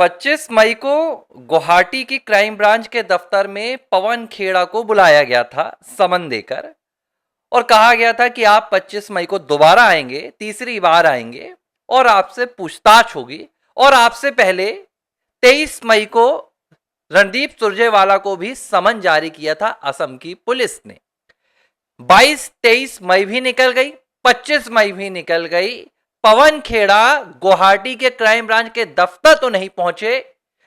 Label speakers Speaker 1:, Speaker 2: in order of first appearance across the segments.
Speaker 1: 25 मई को गुवाहाटी की crime branch के दफ्तर में पवन खेड़ा को बुलाया गया था समन देकर और कहा गया था कि आप 25 मई को दोबारा आएंगे, तीसरी बार आएंगे और आपसे पूछताछ होगी। और आपसे पहले 23 मई को रणदीप सुरजेवाला को भी समन जारी किया था असम की पुलिस ने। 22-23 मई भी निकल गई, 25 मई भी निकल गई। पवन खेड़ा गुवाहाटी के क्राइम ब्रांच के दफ्तर तो नहीं पहुंचे,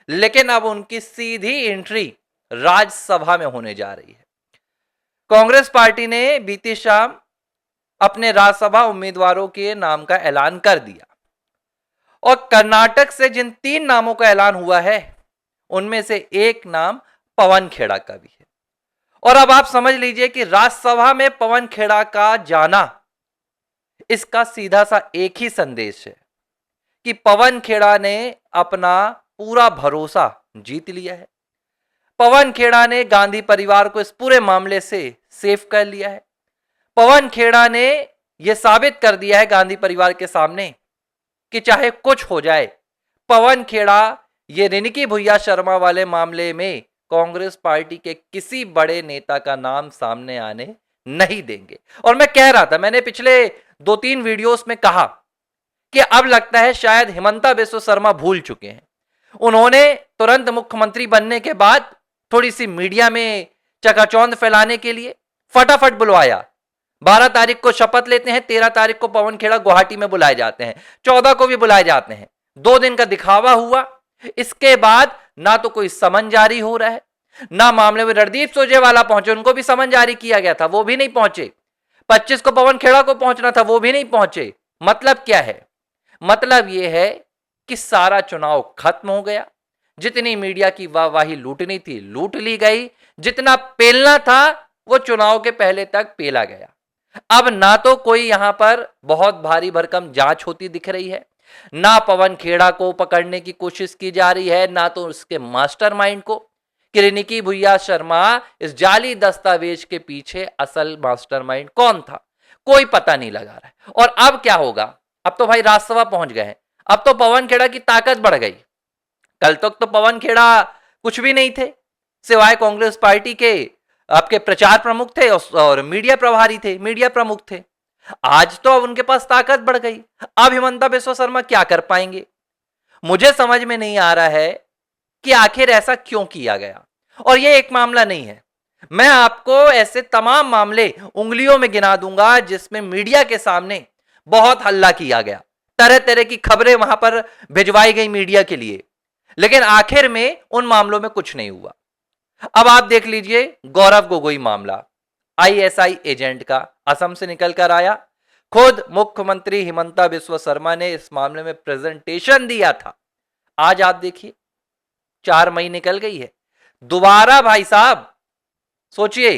Speaker 1: लेकिन अब उनकी सीधी एंट्री राज्यसभा में होने जा रही है। कांग्रेस पार्टी ने बीती शाम अपने राज्यसभा उम्मीदवारों के नाम का ऐलान कर दिया और कर्नाटक से जिन 3 नामों का ऐलान हुआ है उनमें से एक नाम पवन खेड़ा का भी है। और अब आप समझ लीजिए कि राज्यसभा में पवन खेड़ा का जाना, इसका सीधा सा एक ही संदेश है कि पवन खेड़ा ने अपना पूरा भरोसा जीत लिया है। पवन खेड़ा ने गांधी परिवार को इस पूरे मामले से सेफ कर लिया है। पवन खेड़ा ने यह साबित कर दिया है गांधी परिवार के सामने कि चाहे कुछ हो जाए, पवन खेड़ा ये रिनिकी भुइया शर्मा वाले मामले में कांग्रेस पार्टी के किसी बड़े नेता का नाम सामने आने नहीं देंगे। और मैं कह रहा था, मैंने पिछले 2-3 वीडियोस में कहा कि अब लगता है शायद हिमंता बिस्वा शर्मा भूल चुके हैं। उन्होंने तुरंत मुख्यमंत्री बनने के बाद थोड़ी सी मीडिया में चकाचौंध फैलाने के लिए फटाफट बुलवाया। 12 तारीख को शपथ लेते हैं, 13 तारीख को पवन खेड़ा गुवाहाटी में बुलाए जाते हैं, 14 को भी बुलाए जाते हैं। 2 दिन का दिखावा हुआ, इसके बाद ना तो कोई समन जारी हो रहा है, ना मामले में रणदीप सुरजेवाला पहुंचे, उनको भी समन जारी किया गया था, वो भी नहीं पहुंचे। 25 को पवन खेड़ा को पहुंचना था, वो भी नहीं पहुंचे। मतलब क्या है? मतलब यह है कि सारा चुनाव खत्म हो गया। जितनी मीडिया की वाहवाही लूटनी थी लूट ली गई, जितना पेलना था वो चुनाव के पहले तक पेला गया। अब ना तो कोई यहां पर बहुत भारी भरकम जांच होती दिख रही है, ना पवन खेड़ा को पकड़ने की कोशिश की जा रही है, ना तो उसके मास्टरमाइंड को कि रिनिकी भुइया शर्मा इस जाली दस्तावेज के पीछे असल मास्टरमाइंड कौन था, कोई पता नहीं लगा रहा है। और अब क्या होगा? अब तो भाई राज्यसभा पहुंच गए हैं, अब तो पवन खेड़ा की ताकत बढ़ गई। कल तक तो पवन खेड़ा कुछ भी नहीं थे, सिवाय कांग्रेस पार्टी के आपके प्रचार प्रमुख थे और मीडिया प्रभारी थे, मीडिया प्रमुख थे। आज तो अब उनके पास ताकत बढ़ गई। अब हिमंता बिस्वा शर्मा क्या कर पाएंगे? मुझे समझ में नहीं आ रहा है कि आखिर ऐसा क्यों किया गया। और यह एक मामला नहीं है, मैं आपको ऐसे तमाम मामले उंगलियों में गिना दूंगा जिसमें मीडिया के सामने बहुत हल्ला किया गया, तरह तरह की खबरें वहां पर भिजवाई गई मीडिया के लिए, लेकिन आखिर में उन मामलों में कुछ नहीं हुआ। अब आप देख लीजिए गौरव गोगोई मामला, आईएसआई एजेंट का असम से निकल कर आया। खुद मुख्यमंत्री हिमंता बिस्वा शर्मा ने इस मामले में प्रेजेंटेशन दिया था। आज आप देखिए 4 मई निकल गई है, दोबारा भाई साहब सोचिए,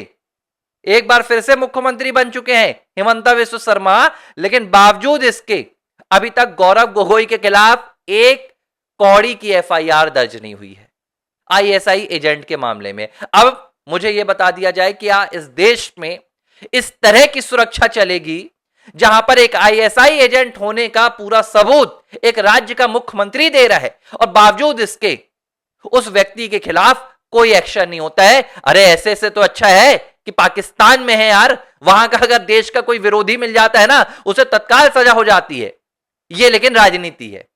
Speaker 1: एक बार फिर से मुख्यमंत्री बन चुके हैं हिमंता बिस्वा शर्मा, लेकिन बावजूद इसके अभी तक गौरव गोगोई के खिलाफ एक कौड़ी की एफआईआर दर्ज नहीं हुई है आईएसआई एजेंट के मामले में। अब मुझे यह बता दिया जाए कि क्या इस देश में इस तरह की सुरक्षा चलेगी जहां पर एक आईएसआई एजेंट होने का पूरा सबूत एक राज्य का मुख्यमंत्री दे रहा है और बावजूद इसके उस व्यक्ति के खिलाफ कोई एक्शन नहीं होता है? अरे ऐसे से तो अच्छा है कि पाकिस्तान में है यार, वहां का अगर देश का कोई विरोधी मिल जाता है ना, उसे तत्काल सजा हो जाती है। ये लेकिन राजनीति है,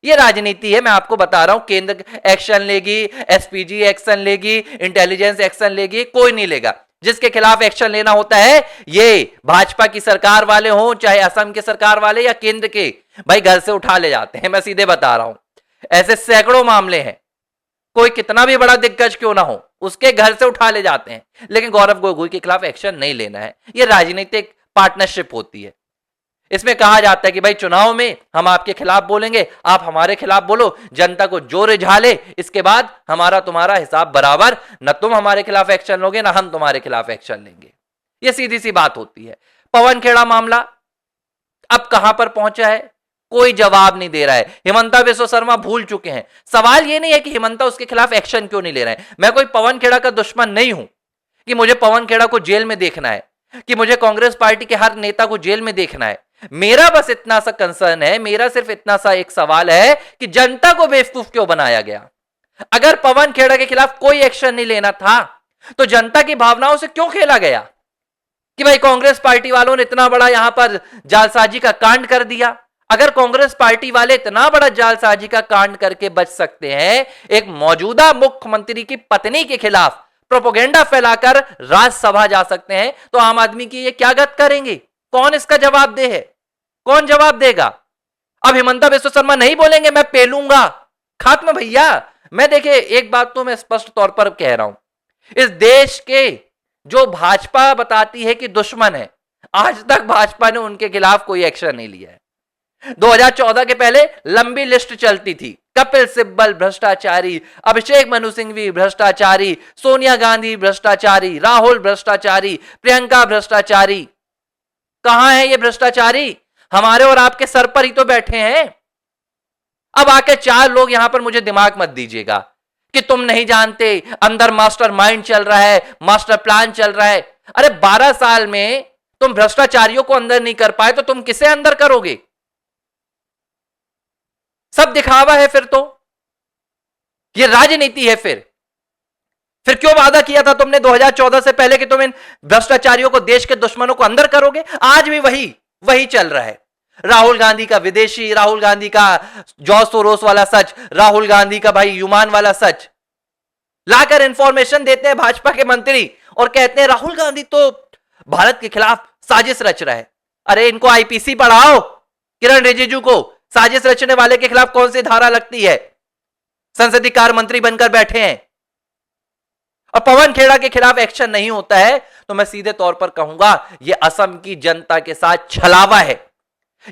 Speaker 1: ये राजनीति है। मैं आपको बता रहा हूं, केंद्र एक्शन लेगी, एसपीजी एक्शन लेगी, इंटेलिजेंस एक्शन लेगी, कोई नहीं लेगा। जिसके खिलाफ एक्शन लेना होता है, ये भाजपा की सरकार वाले हों, चाहे असम के सरकार वाले या केंद्र के, भाई घर से उठा ले जाते हैं। मैं सीधे बता रहा हूं, ऐसे सैकड़ों मामले हैं, कोई कितना भी बड़ा दिग्गज क्यों ना हो, उसके घर से उठा ले जाते हैं, लेकिन गौरव गोगोई के खिलाफ एक्शन नहीं लेना है। यह राजनीतिक पार्टनरशिप होती है। इसमें कहा जाता है कि भाई चुनाव में हम आपके खिलाफ बोलेंगे, आप हमारे खिलाफ बोलो, जनता को जो रिझा ले, इसके बाद हमारा तुम्हारा हिसाब बराबर, न तुम हमारे खिलाफ एक्शन लोगे ना हम तुम्हारे खिलाफ एक्शन लेंगे। यह सीधी सी बात होती है। पवन खेड़ा मामला अब कहां पर पहुंचा है, कोई जवाब नहीं दे रहा है। हिमंता बिस्वा शर्मा भूल चुके हैं। सवाल यह नहीं है कि हिमंता उसके खिलाफ एक्शन क्यों नहीं ले रहे हैं। मैं कोई पवन खेड़ा का दुश्मन नहीं हूं कि मुझे पवन खेड़ा को जेल में देखना है, कि मुझे कांग्रेस पार्टी के हर नेता को जेल में देखना है। मेरा बस इतना सा कंसर्न है, मेरा सिर्फ इतना सा एक सवाल है कि जनता को बेवकूफ क्यों बनाया गया? अगर पवन खेड़ा के खिलाफ कोई एक्शन नहीं लेना था तो जनता की भावनाओं से क्यों खेला गया कि भाई कांग्रेस पार्टी वालों ने इतना बड़ा यहां पर जालसाजी का कांड कर दिया? अगर कांग्रेस पार्टी वाले इतना बड़ा जालसाजी का कांड करके बच सकते हैं, एक मौजूदा मुख्यमंत्री की पत्नी के खिलाफ प्रोपोगेंडा फैलाकर राज्यसभा जा सकते हैं, तो आम आदमी की ये क्या गत करेंगे? कौन इसका जवाबदेह है? कौन जवाब देगा? अब हिमंता बिस्वा शर्मा नहीं बोलेंगे मैं पेलूंगा, खात्मा भैया। मैं देखिए एक बात तो मैं स्पष्ट तौर पर कह रहा हूं, इस देश के जो भाजपा बताती है कि दुश्मन है, आज तक भाजपा ने उनके खिलाफ कोई एक्शन नहीं लिया है। 2014 के पहले लंबी लिस्ट चलती थी, कपिल सिब्बल भ्रष्टाचारी, अभिषेक मनु सिंघवी भ्रष्टाचारी, सोनिया गांधी भ्रष्टाचारी, राहुल भ्रष्टाचारी, प्रियंका भ्रष्टाचारी। कहां है ये भ्रष्टाचारी? हमारे और आपके सर पर ही तो बैठे हैं। अब आके चार लोग यहां पर मुझे दिमाग मत दीजिएगा कि तुम नहीं जानते, अंदर मास्टर माइंड चल रहा है, मास्टर प्लान चल रहा है। अरे 12 साल में तुम भ्रष्टाचारियों को अंदर नहीं कर पाए तो तुम किसे अंदर करोगे? सब दिखावा है फिर तो, ये राजनीति है। फिर क्यों वादा किया था तुमने 2014 से पहले कि तुम इन भ्रष्टाचारियों को, देश के दुश्मनों को अंदर करोगे? आज भी वही चल रहा है। राहुल गांधी का विदेशी, राहुल गांधी का जॉर्ज सोरोस वाला सच, राहुल गांधी का भाई यूमान वाला सच लाकर इंफॉर्मेशन देते हैं भाजपा के मंत्री और कहते हैं राहुल गांधी तो भारत के खिलाफ साजिश रच रहा है। अरे इनको आईपीसी पढ़ाओ, किरण रिजिजू को साजिश रचने वाले के खिलाफ कौन सी धारा लगती है? संसदीय कार्य मंत्री बनकर बैठे हैं और पवन खेड़ा के खिलाफ एक्शन नहीं होता है, तो मैं सीधे तौर पर कहूंगा यह असम की जनता के साथ छलावा है,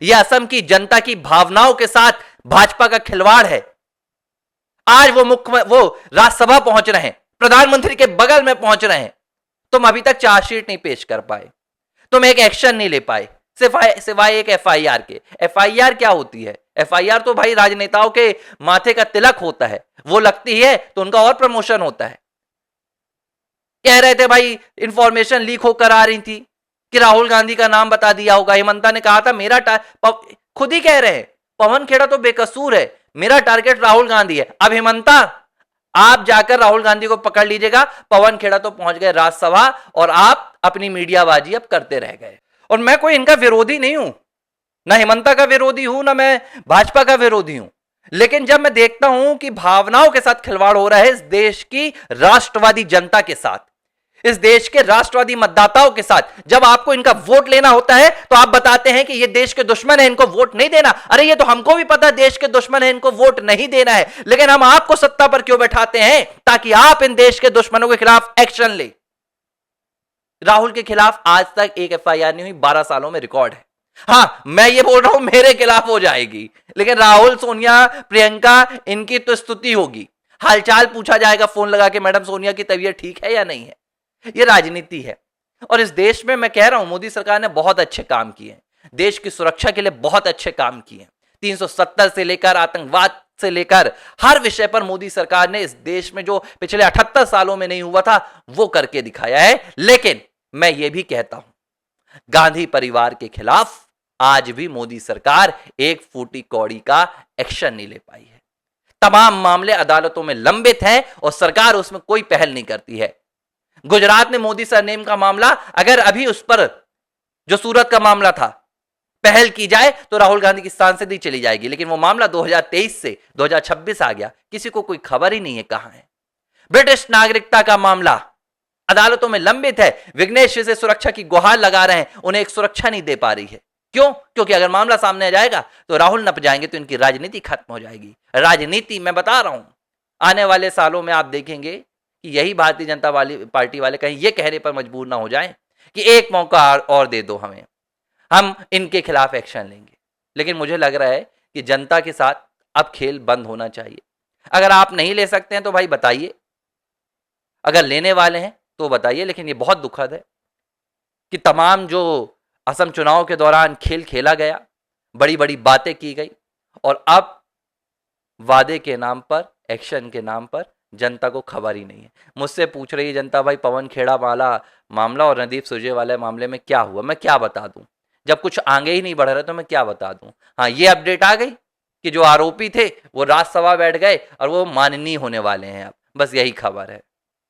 Speaker 1: यह असम की जनता की भावनाओं के साथ भाजपा का खिलवाड़ है। आज वो राज्यसभा पहुंच रहे हैं, प्रधानमंत्री के बगल में पहुंच रहे हैं, तुम अभी तक चार्जशीट नहीं पेश कर पाए, तुम एक एक्शन नहीं ले पाए सिवाय एक एफआईआर के। एफआईआर क्या होती है? एफआईआर तो भाई राजनेताओं के माथे का तिलक होता है, वो लगती है तो उनका और प्रमोशन होता है। कह रहे थे भाई इंफॉर्मेशन लीक होकर आ रही थी कि राहुल गांधी का नाम बता दिया होगा। हिमंता ने कहा था मेरा खुद ही कह रहे हैं पवन खेड़ा तो बेकसूर है, मेरा टारगेट राहुल गांधी है। अब हिमंता आप जाकर राहुल गांधी को पकड़ लीजिएगा, पवन खेड़ा तो पहुंच गए राज्यसभा और आप अपनी मीडियाबाजी अब करते रह गए। और मैं कोई इनका विरोधी नहीं हूं, ना हिमंता का विरोधी हूं, ना मैं भाजपा का विरोधी हूं, लेकिन जब मैं देखता हूं कि भावनाओं के साथ खिलवाड़ हो रहा है इस देश की राष्ट्रवादी जनता के साथ, इस देश के राष्ट्रवादी मतदाताओं के साथ, जब आपको इनका वोट लेना होता है तो आप बताते हैं कि ये देश के दुश्मन है, इनको वोट नहीं देना। अरे ये तो हमको भी पता है देश के दुश्मन है, इनको वोट नहीं देना है, लेकिन हम आपको सत्ता पर क्यों बैठाते हैं? ताकि आप इन देश के दुश्मनों के खिलाफ एक्शन ले। राहुल के खिलाफ आज तक एक एफआईआर नहीं हुई, 12 सालों में रिकॉर्ड है। हाँ, मैं ये बोल रहा हूं मेरे खिलाफ हो जाएगी, लेकिन राहुल, सोनिया, प्रियंका, इनकी तो स्तुति होगी, हालचाल पूछा जाएगा फोन लगा के, मैडम सोनिया की तबीयत ठीक है या नहीं है। ये राजनीति है। और इस देश में मैं कह रहा हूं मोदी सरकार ने बहुत अच्छे काम किए हैं, देश की सुरक्षा के लिए बहुत अच्छे काम किए हैं। 370 से लेकर आतंकवाद से लेकर हर विषय पर मोदी सरकार ने इस देश में जो पिछले 78 सालों में नहीं हुआ था वो करके दिखाया है। लेकिन मैं ये भी कहता हूं गांधी परिवार के खिलाफ आज भी मोदी सरकार एक फूटी कौड़ी का एक्शन नहीं ले पाई है। तमाम मामले अदालतों में लंबित हैं और सरकार उसमें कोई पहल नहीं करती है। गुजरात में मोदी सरनेम का मामला, अगर अभी उस पर जो सूरत का मामला था पहल की जाए तो राहुल गांधी की सांसदी चली जाएगी, लेकिन वो मामला 2023 से 2026 आ गया, किसी को कोई खबर ही नहीं है कहां है। ब्रिटिश नागरिकता का मामला अदालतों में लंबित है, विघ्नेश से सुरक्षा की गुहार लगा रहे हैं, उन्हें एक सुरक्षा नहीं दे पा रही है। क्यों? क्योंकि अगर मामला सामने आ जाएगा तो राहुल नप जाएंगे तो इनकी राजनीति खत्म हो जाएगी। राजनीति, मैं बता रहा हूं, आने वाले सालों में आप देखेंगे कि यही भारतीय जनता वाली पार्टी वाले कहीं ये कहने पर मजबूर ना हो जाएं कि एक मौका और दे दो हमें, हम इनके खिलाफ एक्शन लेंगे। लेकिन मुझे लग रहा है कि जनता के साथ अब खेल बंद होना चाहिए। अगर आप नहीं ले सकते हैं तो भाई बताइए, अगर लेने वाले हैं तो बताइए। लेकिन ये बहुत दुखद है कि तमाम जो असम चुनाव के दौरान खेल खेला गया, बड़ी बड़ी बातें की गई, और अब वादे के नाम पर, एक्शन के नाम पर जनता को खबर ही नहीं है। मुझसे पूछ रही है जनता भाई पवन खेड़ा वाला मामला और रणदीप सुरजेवाला मामले में क्या हुआ, मैं क्या बता दूं। जब कुछ आगे ही नहीं बढ़ रहा तो मैं क्या बता दूं। हाँ, ये अपडेट आ गई कि जो आरोपी थे वो राज्यसभा बैठ गए और वो माननीय होने वाले हैं अब, बस यही खबर है।